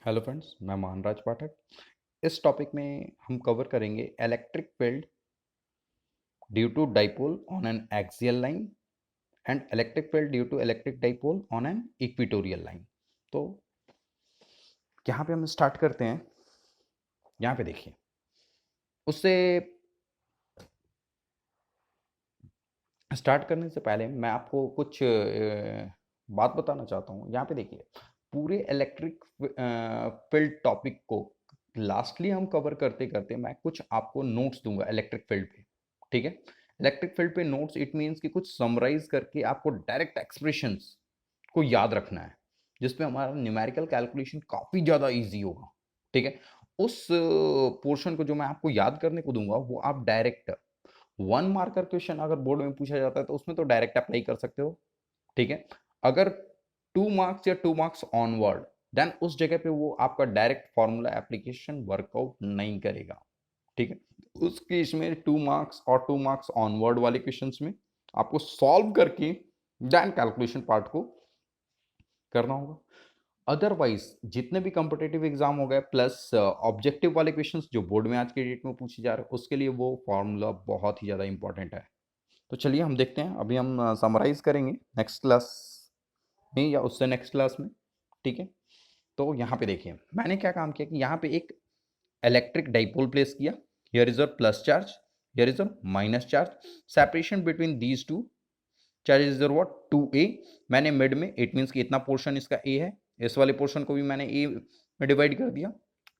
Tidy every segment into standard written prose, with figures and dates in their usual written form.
Hello friends, मैं मानराज पाठक। इस topic में हम कवर करेंगे electric field due to dipole on an axial line and electric field due to electric dipole on an equatorial line. तो यहाँ पे हम स्टार्ट करते हैं। यहाँ पे देखिए, उससे स्टार्ट करने से पहले मैं आपको कुछ बात बताना चाहता हूँ। यहाँ पे देखिए, पूरे इलेक्ट्रिक फील्ड टॉपिक को लास्टली हम कवर करते करते मैं कुछ आपको नोट्स दूंगा इलेक्ट्रिक फील्ड पे। ठीक है, इलेक्ट्रिक फील्ड पे नोट्स इट मीन्स कि कुछ समराइज करके आपको डायरेक्ट एक्सप्रेशंस को याद रखना है, जिसपे हमारा न्यूमेरिकल कैलकुलेशन काफ़ी ज़्यादा इजी होगा। ठीक है, उस पोर्शन को जो मैं आपको याद करने को दूंगा वो आप डायरेक्ट वन मार्कर क्वेश्चन अगर बोर्ड में पूछा जाता है तो उसमें तो डायरेक्ट अप्लाई कर सकते हो। ठीक है, अगर 2 मार्क्स या 2 मार्क्स ऑनवर्ड, देन उस जगह पे वो आपका डायरेक्ट फॉर्मूला एप्लीकेशन वर्कआउट नहीं करेगा। ठीक है, उस केस में 2 मार्क्स और 2 मार्क्स ऑनवर्ड वाले क्वेश्चंस में आपको सॉल्व करके देन कैलकुलेशन पार्ट को करना होगा। अदरवाइज जितने भी कॉम्पिटेटिव एग्जाम हो गए प्लस ऑब्जेक्टिव वाले क्वेश्चंस जो बोर्ड में आज के डेट में पूछे जा रहे हैं, उसके लिए वो फॉर्मूला बहुत ही ज़्यादा इंपॉर्टेंट है। तो चलिए हम देखते हैं, अभी हम समराइज करेंगे नेक्स्ट क्लास में या उससे नेक्स्ट क्लास में। ठीक है, तो यहाँ पे देखिए मैंने क्या काम किया कि यहाँ पे एक इलेक्ट्रिक डाइपोल प्लेस किया। Here is your plus charge, here is your minus charge, separation between these two charges is your what 2a। मैंने मिड में इट मीन्स कि इतना पोर्शन इसका a है, इस वाले पोर्शन को भी मैंने a में डिवाइड कर दिया।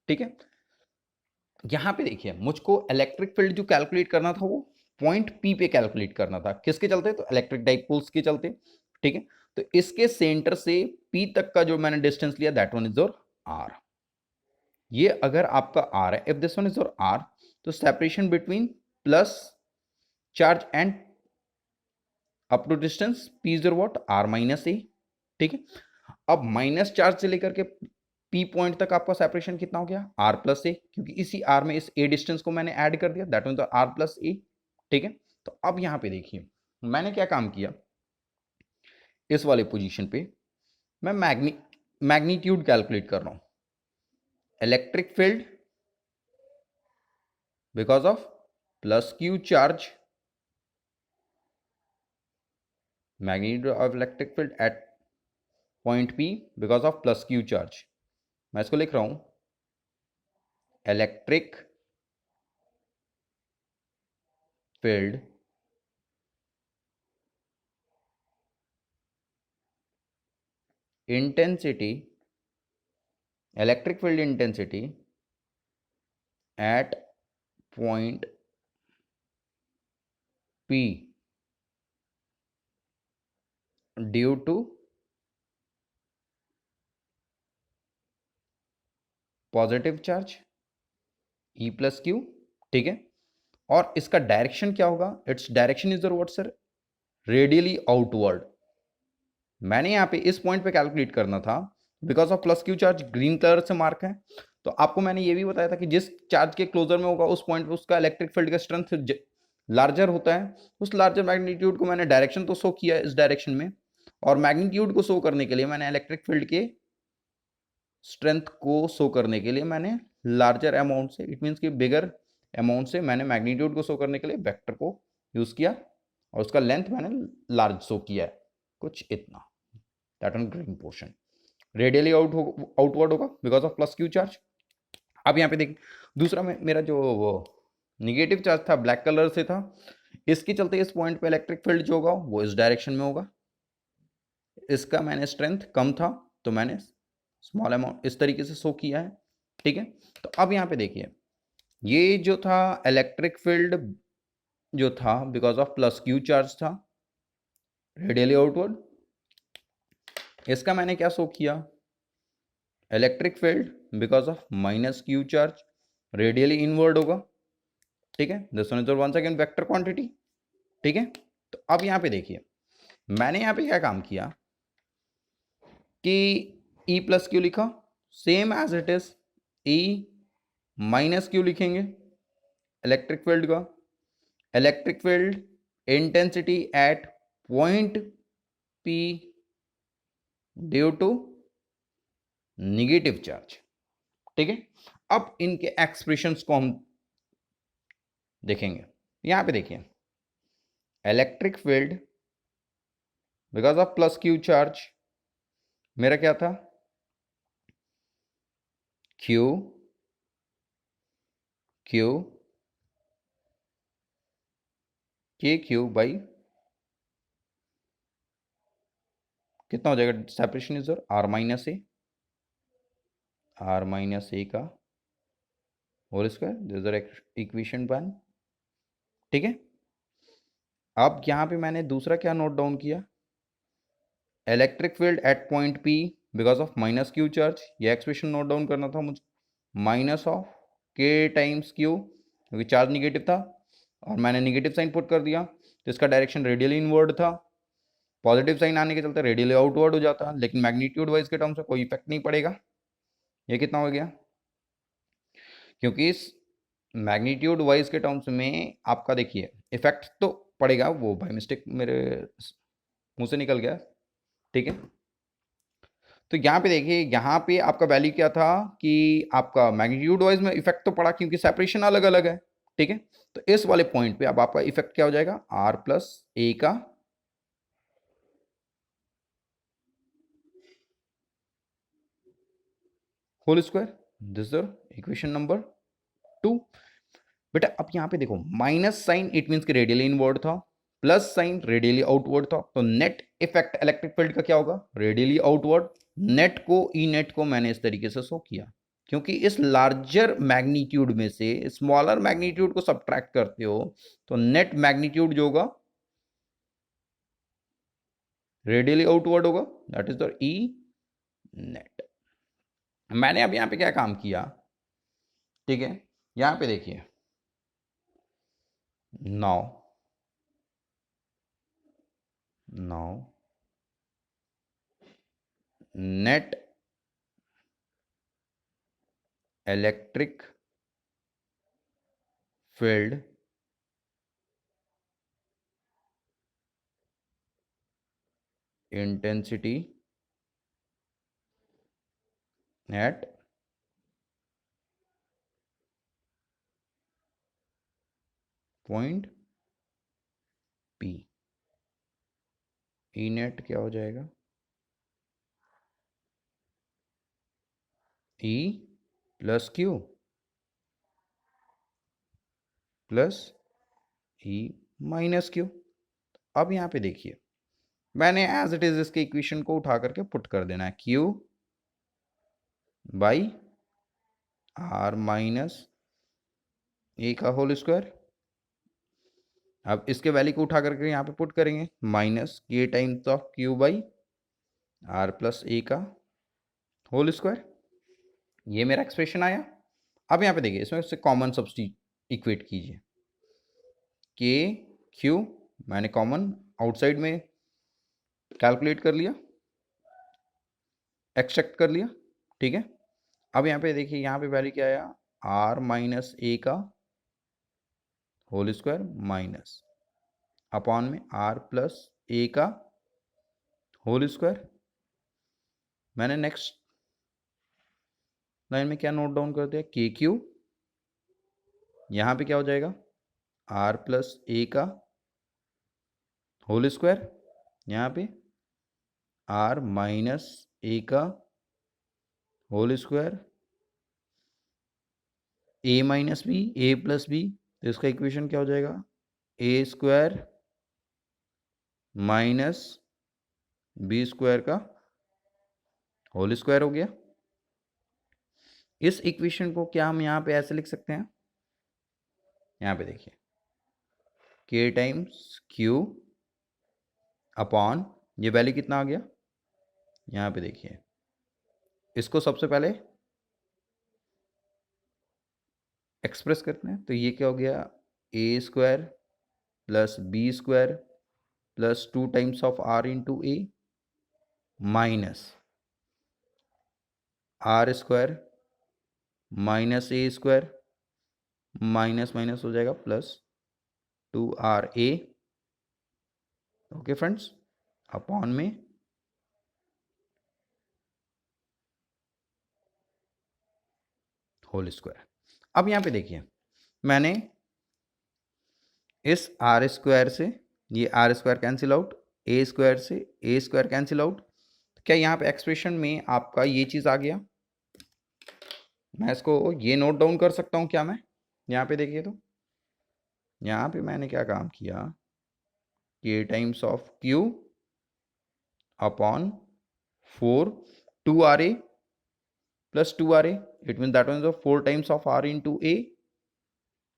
ठीक है, यहाँ पे देखिए मुझको इलेक्ट्रिक फील्ड जो कैलकुलेट करना था वो पॉइंट P पे कैलकुलेट करना था। किसके चलते? तो इलेक्ट्रिक डाइपोल्स के चलते। ठीक है, तो इसके सेंटर से P तक का जो मैंने डिस्टेंस लिया that one is your R। ये अगर आपका R है, if this one is your R, तो separation between plus charge and up to distance P is your what R minus A। ठीक है, अब माइनस चार्ज से लेकर के P पॉइंट तक आपका सेपरेशन कितना हो गया? R प्लस A, क्योंकि इसी R में इस A डिस्टेंस को मैंने ऐड कर दिया that mean R plus A। ठीक है, तो अब यहाँ पे देखिए मैंने क्या काम किया, इस वाले पोजीशन पे मैं मैग्नीट्यूड कैलकुलेट कर रहा हूँ। Electric field because of plus Q charge, magnitude of electric field at point P because of plus Q charge. मैं इसको लिख रहा हूँ electric field intensity, electric field intensity at point P due to positive charge E plus Q. ठीक है, और इसका direction क्या होगा? Its direction is what sir? Radially outward. मैंने यहाँ पे इस पॉइंट पे कैलकुलेट करना था because of plus q charge green colour से मार्क है। तो आपको मैंने ये भी बताया था कि जिस चार्ज के क्लोजर में होगा उस पॉइंट पे उसका इलेक्ट्रिक फील्ड का स्ट्रेंथ लार्जर होता है। उस लार्जर मैग्नीट्यूड को मैंने डायरेक्शन तो शो किया इस डायरेक्शन में, और मैग्नीट्यूड को शो करने के लिए मैंने इलेक्ट्रिक फील्ड के स्ट्रेंथ को शो करने के लिए मैंने लार्जर अमाउंट से, इट मीन्स कि बिगर अमाउंट से मैंने मैग्नीट्यूड को शो करने के लिए वेक्टर को यूज किया, और उसका लेंथ मैंने लार्ज शो किया है कुछ इतना, that one green portion radially outward होगा because of plus q charge. अब यहाँ पे देख, दूसरा मेरा जो वो निगेटिव चार्ज था ब्लैक कलर से था, इसके चलते इस पॉइंट पे इलेक्ट्रिक फील्ड जो होगा वो इस डायरेक्शन में होगा। इसका मैंने स्ट्रेंथ कम था तो मैंने स्मॉल अमाउंट इस तरीके से शो किया है। ठीक है, तो अब यहाँ पे देखिए ये जो था इलेक्ट्रिक फील्ड जो था because of plus q charge था रेडियली आउटवर्ड, इसका मैंने क्या शो किया? Electric field because of minus q charge radially inward होगा। ठीक है, this one is once again vector quantity. ठीक है, तो अब यहाँ पे देखिए मैंने यहाँ पे क्या काम किया कि E प्लस क्यू लिखा, same as it is E minus q लिखेंगे इलेक्ट्रिक फील्ड का। Electric field intensity at point P due to negative charge. ठीक है। अब इनके एक्सप्रेशंस को हम देखेंगे। यहां पे देखिए, electric field because of plus q charge, मेरा क्या था, q q k q by कितना हो जाएगा, separation is r minus a का whole square, this is equation 1। ठीक है। अब यहां पे मैंने दूसरा क्या नोट डाउन किया, electric field at point p because of minus q charge, ये एक्सप्रेशन नोट डाउन करना था मुझे, minus of k times q, क्योंकि चार्ज निगेटिव था और मैंने निगेटिव साइन पुट कर दिया, तो इसका डायरेक्शन रेडियली इनवर्ड था, पॉजिटिव साइन आने के चलते रेडियली आउटवर्ड हो जाता, लेकिन मैग्नीट्यूड वाइज के टर्म्स में कोई इफेक्ट नहीं पड़ेगा। ये कितना हो गया, क्योंकि इस मैग्नीट्यूड वाइज के टर्म्स में आपका देखिए इफेक्ट तो पड़ेगा, वो बाय मिस्टेक मेरे मुंह से निकल गया। ठीक है। तो यहाँ पे देखिए, यहाँ पे आपका वैल्यू क्या था कि आपका मैग्नीट्यूड वाइज में इफेक्ट तो पड़ा क्योंकि सेपरेशन अलग अलग है। ठीक है। तो इस वाले पॉइंट पे अब आपका इफेक्ट क्या हो जाएगा, आर प्लस ए का whole square, this is equation number 2। बेटा अब यहां पे देखो, माइनस साइन इट मींस कि रेडियली इनवर्ड था, प्लस साइन रेडियली आउटवर्ड था, तो नेट इफेक्ट इलेक्ट्रिक फील्ड का क्या होगा, रेडियली आउटवर्ड। नेट को ई नेट को मैंने इस तरीके से शो किया, क्योंकि इस लार्जर मैग्नीट्यूड में से स्मॉलर मैग्नीट्यूड को सब्ट्रैक्ट करते हो तो नेट मैग्नीट्यूड जो होगा रेडियली आउटवर्ड होगा, that is the E net. मैंने अब यहां पे क्या काम किया, ठीक है, यहां पे देखिए, now now net electric field intensity at point P, E net क्या हो जाएगा, E plus Q plus E minus Q. अब यहां पे देखिए, मैंने एज इट इज इसके इक्वेशन को उठा करके पुट कर देना है, Q by are minus a का होल स्क्वायर। अब इसके वैल्यू को उठा करके यहाँ पे पुट करेंगे, माइनस के times of q by r plus a का होल स्क्वायर। ये मेरा एक्सप्रेशन आया। अब यहाँ पे देखिए, इसमें से कॉमन सब्स्टिट्यूट इक्वेट कीजिए, के क्यू मैंने कॉमन आउटसाइड में कैलकुलेट कर लिया, एक्सट्रैक्ट कर लिया। ठीक है। अब यहाँ पे देखिए, यहाँ पे वैल्यू क्या आया, आर माइनस ए का होल स्क्वायर माइनस अपॉन में आर प्लस ए का होल स्क्वायर। मैंने नेक्स्ट लाइन में क्या नोट डाउन कर दिया, के क्यू, यहाँ पे क्या हो जाएगा, आर प्लस ए का होल स्क्वायर, यहाँ पे आर माइनस ए का होल स्क्वायर, ए माइनस बी ए प्लस बी, तो इसका इक्वेशन क्या हो जाएगा, ए स्क्वायर माइनस बी स्क्वायर का होल स्क्वायर हो गया। इस इक्वेशन को क्या हम यहाँ पे ऐसे लिख सकते हैं, यहाँ पे देखिए, के टाइम्स क्यू अपॉन, ये वैल्यू कितना आ गया, यहाँ पे देखिए, इसको सबसे पहले एक्सप्रेस करते हैं, तो ये क्या हो गया, a square plus b square plus 2 times of r into a minus r square minus a square, minus minus हो जाएगा plus 2 RA। Okay friends, upon में होल स्क्वायर। अब यहाँ पे देखिए, मैंने इस आर स्क्वायर से ये r square cancel out, a square से ए स्क्वायर कैंसिल आउट। क्या यहाँ पे एक्सप्रेशन में आपका ये चीज़ आ गया? मैं इसको ये नोट डाउन कर सकता हूँ क्या? मैं यहाँ पे देखिए, तो यहाँ पे मैंने क्या काम किया, k times of q upon 4 2ra plus 2ra, it means that one is 4 times of r into a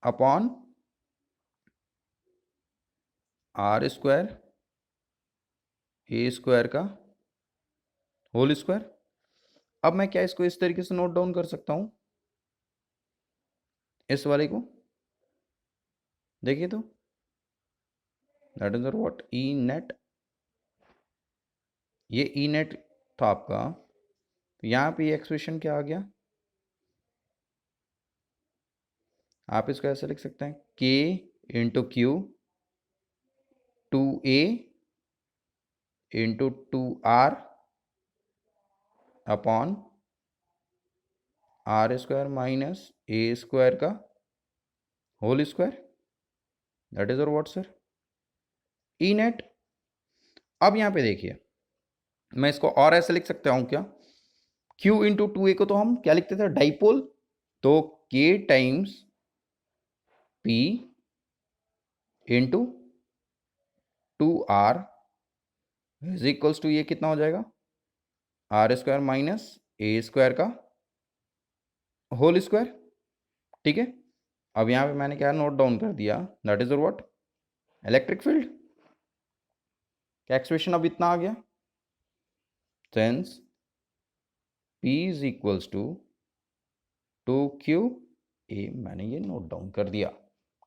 upon r square a square का होल स्क्वायर। अब मैं क्या इसको इस तरीके से नोट डाउन कर सकता हूं, इस वाले को देखिए, तो that is what E net, ये ई नेट था आपका। तो यहाँ पे ये एक्सप्रेशन क्या आ गया, आप इसको ऐसे लिख सकते हैं, k into q 2a into 2r upon r square minus a square का होल स्क्वायर, दैट इज और व्हाट सर, ई नेट। अब यहाँ पे देखिए, मैं इसको और ऐसे लिख सकता हूँ क्या, Q इंटू 2a को तो हम क्या लिखते थे, डाइपोल, तो K times P into 2r is equals to ये कितना हो जाएगा, r square minus a square का होल स्क्वायर। ठीक है, अब यहाँ पे मैंने क्या नोट डाउन कर दिया, that is what, electric field. क्या एक्सप्रेशन अब इतना आ गया, since P is equals to 2QA, मैंने ये नोट डाउन कर दिया।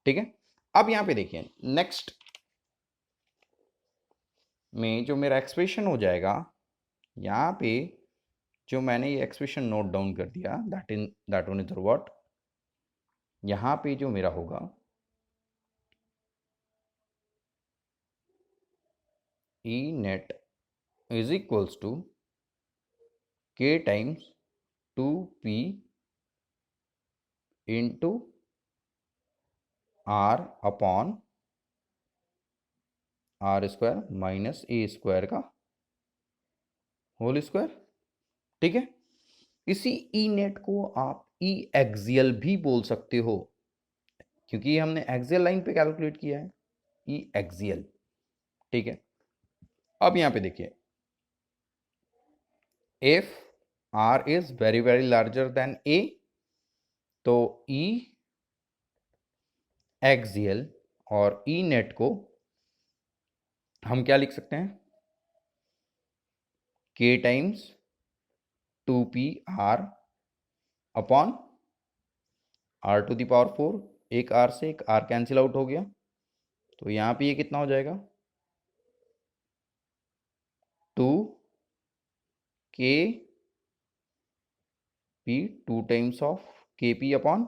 ठीक है, अब यहाँ पे देखिए, नेक्स्ट में जो मेरा एक्सप्रेशन हो जाएगा, यहाँ पे जो मैंने ये एक्सप्रेशन नोट डाउन कर दिया, दैट वन इज व्हाट, यहाँ पे जो मेरा होगा, E net is equals to K times 2P into R upon r square minus a square का होल स्क्वायर। ठीक है, इसी ई नेट को आप ई एक्सियल भी बोल सकते हो, क्योंकि हमने एक्सियल लाइन पे कैलकुलेट किया है, ई एक्सियल। ठीक है, अब यहां पे देखिए, if r is very very larger than a, तो ई एक्सियल और ई नेट को हम क्या लिख सकते हैं, k times 2p r upon r to the power 4, एक r से एक r कैंसिल आउट हो गया, तो यहाँ पे ये कितना हो जाएगा, 2k p 2 टाइम्स ऑफ के पी अपॉन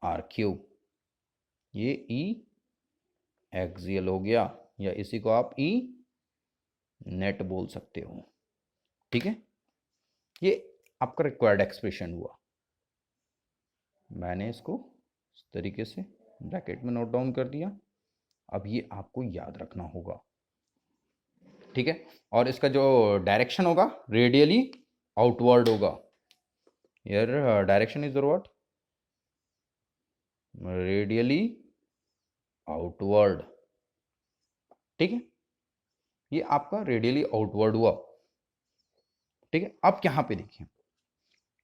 आर क्यूब, ये ई एक्सियल हो गया, या इसी को आप ई नेट बोल सकते हो। ठीक है, ये आपका रिक्वायर्ड एक्सप्रेशन हुआ, मैंने इसको इस तरीके से ब्रैकेट में नोट डाउन कर दिया। अब ये आपको याद रखना होगा। ठीक है, और इसका जो डायरेक्शन होगा, रेडियली आउटवर्ड होगा, यार direction is what, radially outward. ठीक है, ये आपका रेडियली आउटवर्ड हुआ। ठीक है, अब यहां पे देखिए,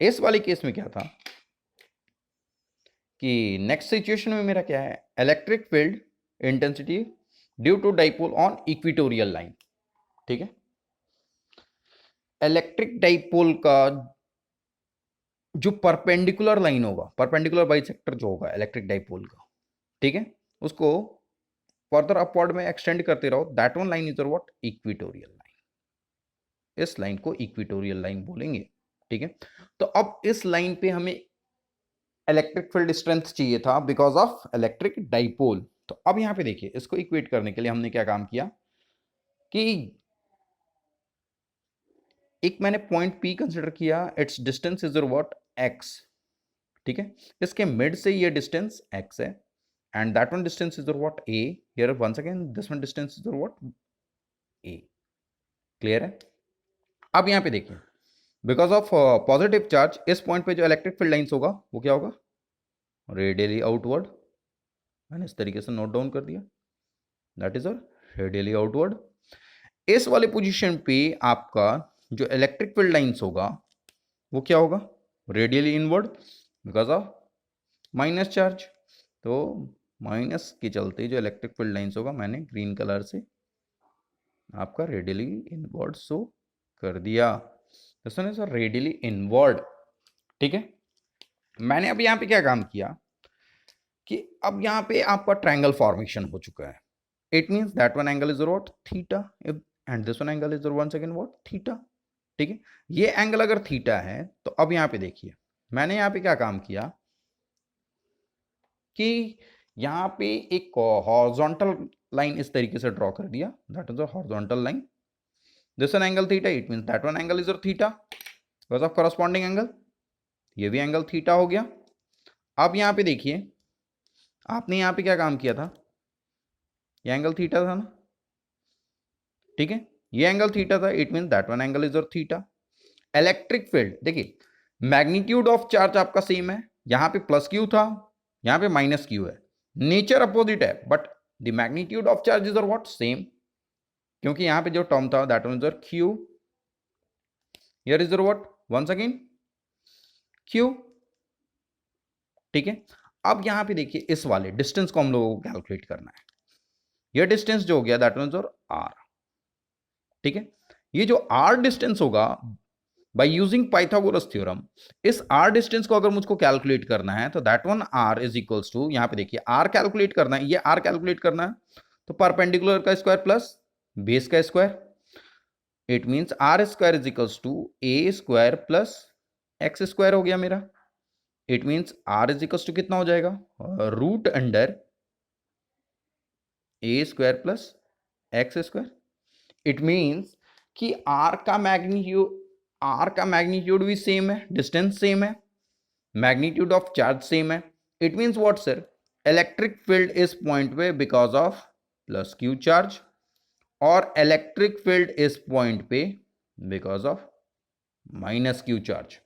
इस वाले केस में क्या था कि नेक्स्ट सिचुएशन में मेरा क्या है, electric field intensity due to dipole on equatorial line. ठीक है, इलेक्ट्रिक डाइपोल का जो परपेंडिकुलर लाइन होगा, परपेंडिकुलर बाइसेक्टर जो होगा इलेक्ट्रिक डाइपोल का, ठीक है, उसको फर्दर अपवर्ड में एक्सटेंड करते रहो, that one line is what, equatorial line. इस लाइन को इक्वेटोरियल लाइन बोलेंगे। ठीक है, तो अब इस लाइन पे हमें इलेक्ट्रिक फील्ड स्ट्रेंथ चाहिए था बिकॉज ऑफ इलेक्ट्रिक डाइपोल। तो अब यहां पे देखिए, इसको इक्वेट करने के लिए हमने क्या काम किया कि एक मैंने पॉइंट P कंसिडर किया, its distance is what, x। ठीक है। इसके मिड से ये डिस्टेंस x है and that one distance is what a, here once again this one distance is what a। Clear है। अब यहां पे देखिए, बिकॉज ऑफ पॉजिटिव चार्ज इस पॉइंट पे जो इलेक्ट्रिक फील्ड लाइंस होगा वो क्या होगा, रेडियली आउटवर्ड। मैंने इस तरीके से नोट डाउन कर दिया, दैट इज रेडियली आउटवर्ड। इस वाले पोजीशन पे आपका जो इलेक्ट्रिक फील्ड लाइंस होगा वो क्या होगा, radially inward, because of minus charge. तो माइनस के चलते जो इलेक्ट्रिक फील्ड लाइंस होगा मैंने ग्रीन कलर से आपका रेडियली इनवर्ड शो कर दिया। तो सुनिए सर, रेडियली इनवर्ड, ठीक है। मैंने अब यहां पे क्या काम किया कि अब यहां पे आपका ट्रायंगल फॉर्मेशन हो चुका है। It means that one angle is what theta and this one angle is once again what theta, ठीक है। ये एंगल अगर थीटा है तो अब यहां पे देखिए मैंने यहां पे क्या काम किया कि यहां पे एक हॉरिजॉन्टल लाइन इस तरीके से ड्रॉ कर दिया, that is a horizontal line. This one angle theta, it means that one angle is theta because of corresponding angle. ये भी एंगल थीटा हो गया। अब यहां पे देखिए आपने यहां पे क्या काम किया था, ये एंगल थीटा था ना, ठीक है। ये एंगल थीटा था, it mean that one angle is theta. Electric field देखिए, मैग्नीट्यूड ऑफ चार्ज आपका सेम है, यहां पे प्लस क्यू था, यहां पे माइनस क्यू है, नेचर अपोजिट है but the magnitude of charge is what same, क्योंकि यहां पे जो टर्म था that one is Q, here is what once again Q, ठीक है। अब यहां पे देखिए इस वाले डिस्टेंस को हम लोगों को कैलकुलेट करना है। ये डिस्टेंस जो हो गया दैट वन इज आर, ठीक है। ये जो आर डिस्टेंस होगा बाय यूजिंग पाइथागोरस थ्योरम, इस आर डिस्टेंस को अगर मुझको कैलकुलेट करना है तो that one R is equals to, यहां पे देखिए आर कैलकुलेट करना है, ये आर कैलकुलेट करना है तो परपेंडिकुलर का स्क्वायर प्लस बेस का square, it means R square is equals to A square plus X square हो गया मेरा। It means R is equals to कितना हो जाएगा, root under A square plus X square. It means कि R का magnitude भी सेम है, डिस्टेंस सेम है, मैग्नीट्यूड ऑफ चार्ज सेम है। It means what sir, electric field इस पॉइंट पे because of plus q charge और इलेक्ट्रिक फील्ड इस पॉइंट पे because of minus q charge.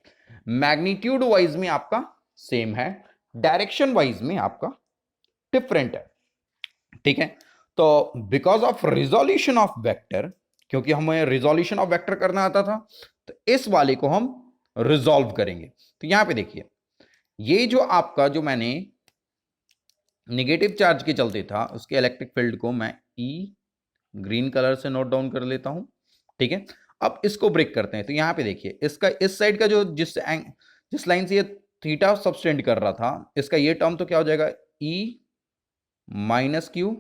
Magnitude wise में आपका सेम है, डायरेक्शन वाइज में आपका डिफरेंट है, ठीक है। तो because of resolution of vector, क्योंकि हमें रिजोल्यूशन ऑफ वेक्टर करना आता था तो इस वाले को हम रिजोल्व करेंगे। तो यहां पे देखिए ये जो आपका जो मैंने नेगेटिव चार्ज के चलते था उसके इलेक्ट्रिक फील्ड को मैं ई ग्रीन कलर से नोट डाउन कर लेता हूं, ठीक है। अब इसको ब्रेक करते हैं तो यहां पे देखिए इसका इस साइड का जो जिस लाइन से ये थीटा सबस्टेंड कर रहा था, इसका ये टर्म तो क्या हो जाएगा, E minus Q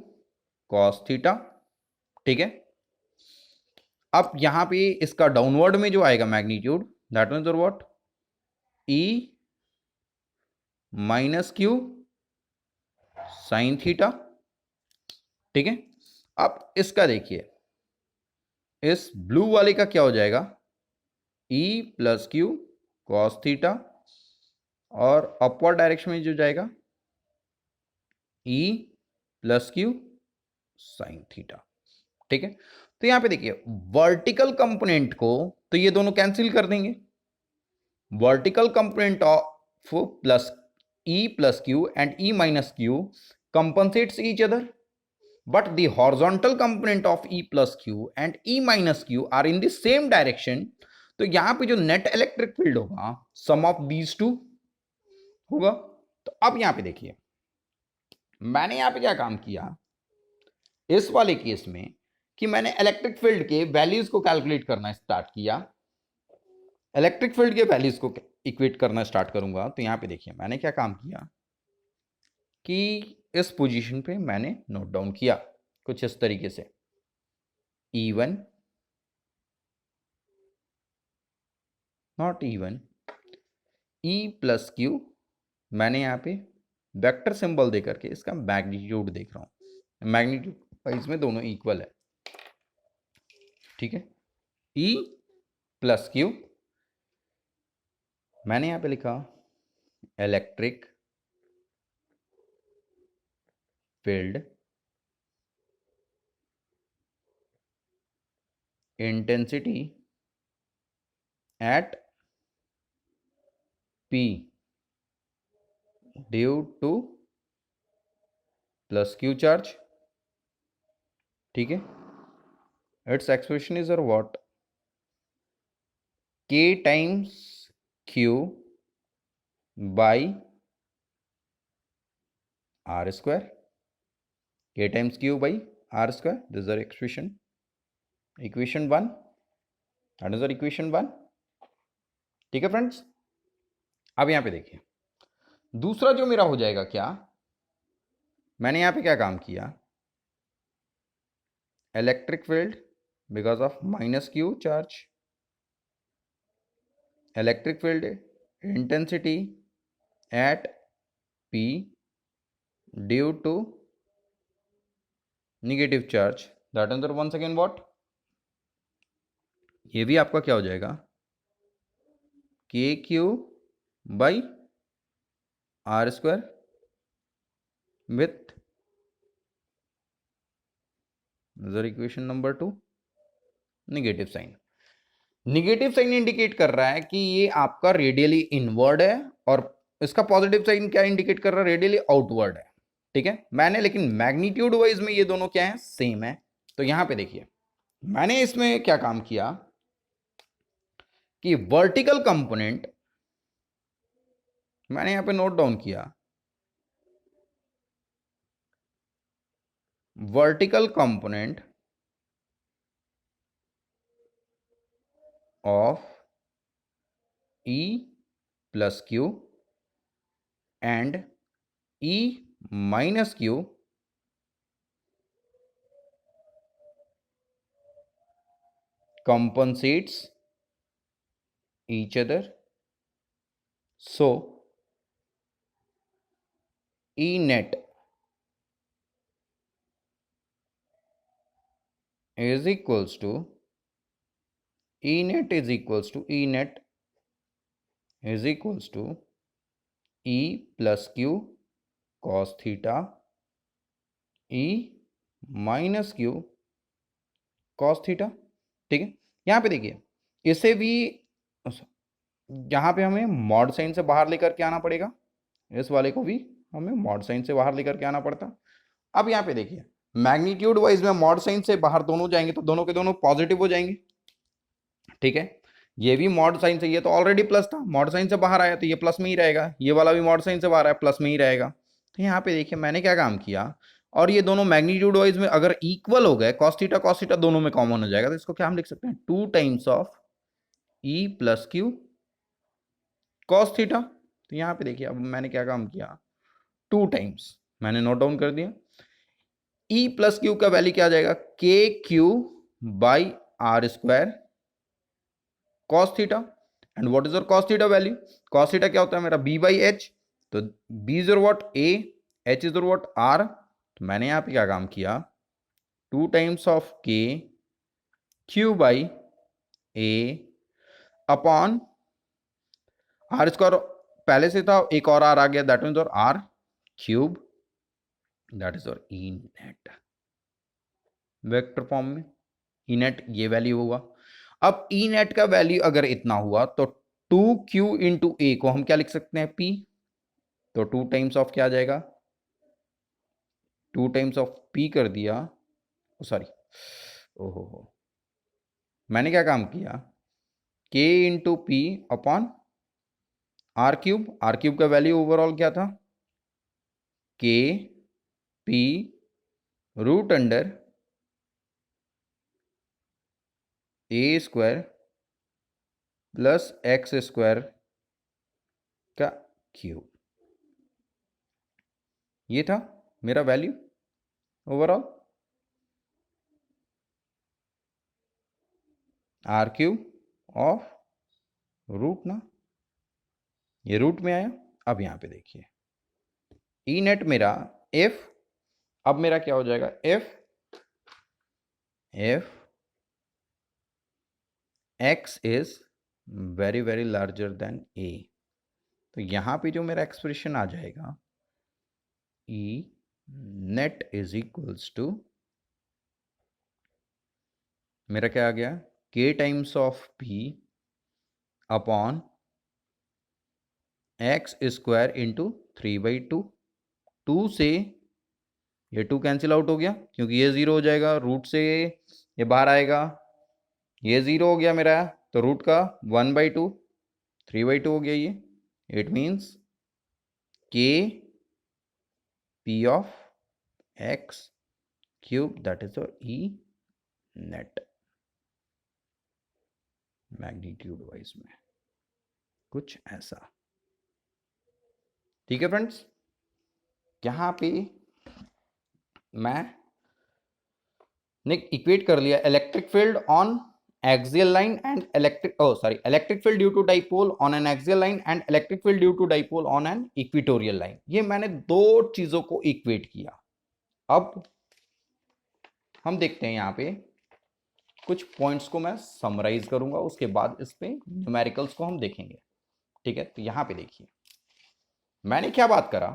cos theta, ठीक है। अब यहां पे इसका डाउनवर्ड में जो आएगा magnitude that means what, E minus Q sine theta, ठीक है। अब इसका देखिए इस ब्लू वाले का क्या हो जाएगा, E plus Q cos theta और अपवर्ड डायरेक्शन में जो जाएगा E plus Q sine theta, ठीक है। तो यहां पे देखिए वर्टिकल कंपोनेंट को तो ये दोनों कैंसिल कर देंगे, vertical component of plus E plus Q and E minus Q compensates each other, but the horizontal component of E plus Q and E minus Q are in the same direction। तो यहां पे जो net electric field होगा सम of these two होगा। तो अब यहां पे देखिए मैंने यहां पे क्या काम किया इस वाले केस में कि मैंने इलेक्ट्रिक फील्ड के वैल्यूज को कैलकुलेट करना स्टार्ट किया। इलेक्ट्रिक फील्ड के वैल्यूज को इक्वेट करना स्टार्ट करूंगा तो यहां पे देखिए मैंने क्या काम किया कि इस पोजीशन पे मैंने नोट डाउन किया कुछ इस तरीके से, E1 not E1 E plus Q, मैंने यहाँ पे वेक्टर सिंबल दे करके इसका मैग्नीट्यूड देख रहा हूँ, मैग्नीट्यूड वाइज में दोनों इक्वल है, ठीक है। E प्लस क्यू मैंने यहाँ पे लिखा electric field intensity at P due two plus Q charge, ठीक है। इट्स एक्सप्रेशन इज और what, K times Q by R square, K times Q by R square, this is expression equation 1, that is equation 1, ठीक है friends. अब यहां पे देखिए दूसरा जो मेरा हो जाएगा क्या, मैंने यहां पे क्या काम किया, electric field because of minus Q charge, electric field intensity at P due to negative charge, that अंदर वंस अगेन व्हाट, ये भी आपका क्या हो जाएगा, KQ by R square with equation number 2, negative sign. Negative sign indicate कर रहा है कि ये आपका रेडियली इनवर्ड है, और इसका पॉजिटिव साइन क्या इंडिकेट कर रहा है, रेडियली आउटवर्ड है, ठीक है। मैंने लेकिन मैग्नीट्यूड वाइज में ये दोनों क्या है, सेम है। तो यहां पे देखिए मैंने इसमें क्या काम किया कि वर्टिकल कंपोनेंट मैंने यहां पे नोट डाउन किया, vertical component of E plus Q and E minus Q compensates each other, so E net is equals to E net is equals to E net is equals to E plus Q cos theta E minus Q cos theta, ठीक है। यहां पे देखिए इसे भी यहां पे हमें मॉड साइन से बाहर लेकर के आना पड़ेगा, इस वाले को भी हमें मॉड साइन से बाहर लेकर के आना पड़ता। अब यहां पे देखिए मैग्नीट्यूड वाइज में मॉड साइन से बाहर दोनों जाएंगे तो दोनों के दोनों पॉजिटिव हो जाएंगे, ठीक है। ये भी मॉड साइन से, ये तो ऑलरेडी प्लस था, मॉड साइन से बाहर आया तो ये प्लस में ही रहेगा, ये वाला भी मॉड साइन से बाहर आया प्लस में ही रहेगा। तो यहाँ पे देखिए मैंने क्या काम किया, और ये दोनों मैग्नीट्यूड वाइज में अगर इक्वल हो गए, कॉस थीटा दोनों में कॉमन हो जाएगा, तो इसको क्या हम लिख सकते हैं, 2 times of E plus Q cos theta. तो यहाँ पे देखिए अब मैंने क्या काम किया, 2 टाइम्स मैंने नोट डाउन कर दिया, E प्लस Q का वैल्यू क्या आ जाएगा, KQ by R square cos theta, and what is your cos theta value, cos theta क्या होता है मेरा B बाई H, तो B is your what A, H is your what R। तो मैंने यहां पे क्या काम किया, 2 times of K Q by A upon R square, पहले से था एक और R आ गया, दैट मीन्स और R क्यूब, दैट इज और E नेट वेक्टर फॉर्म में, E नेट ये वैल्यू होगा। अब E नेट का वैल्यू अगर इतना हुआ तो 2Q इंटू ए को हम क्या लिख सकते हैं, P, तो 2 टाइम्स ऑफ क्या आ जाएगा, 2 टाइम्स ऑफ P कर दिया, सॉरी ओहो हो, मैंने क्या काम किया, K into P upon R cube का वैल्यू ओवरऑल क्या था, K P root under A square plus X square का क्यूब, ये था मेरा value overall, R cube of root ना, ये रूट में आया। अब यहां पे देखिए ई नेट मेरा एफ, अब मेरा क्या हो जाएगा, if x is very very larger than a, तो यहां पे जो मेरा एक्सप्रेशन आ जाएगा E net is equals to, मेरा क्या आ गया, k times of p upon x square into 3/2। 2 से ये 2 कैंसिल आउट हो गया क्योंकि ये 0 हो जाएगा, रूट से ये बाहर आएगा, ये 0 हो गया मेरा, तो रूट का 1/2, 3/2 हो गया ये। It means k p of x cube that is e net, magnitude wise में कुछ ऐसा। ठीक है फ्रेंड्स, यहां पे मैंने इक्वेट कर लिया electric field on axial line and electric field due to dipole on an axial line and electric field due to dipole on an equatorial line. ये मैंने दो चीजों को इक्वेट किया। अब हम देखते हैं यहां पे कुछ पॉइंट्स को मैं समराइज करूंगा, उसके बाद इस पे न्यूमेरिकल्स को हम देखेंगे। ठीक है, तो यहां पे देखिए मैंने क्या बात करा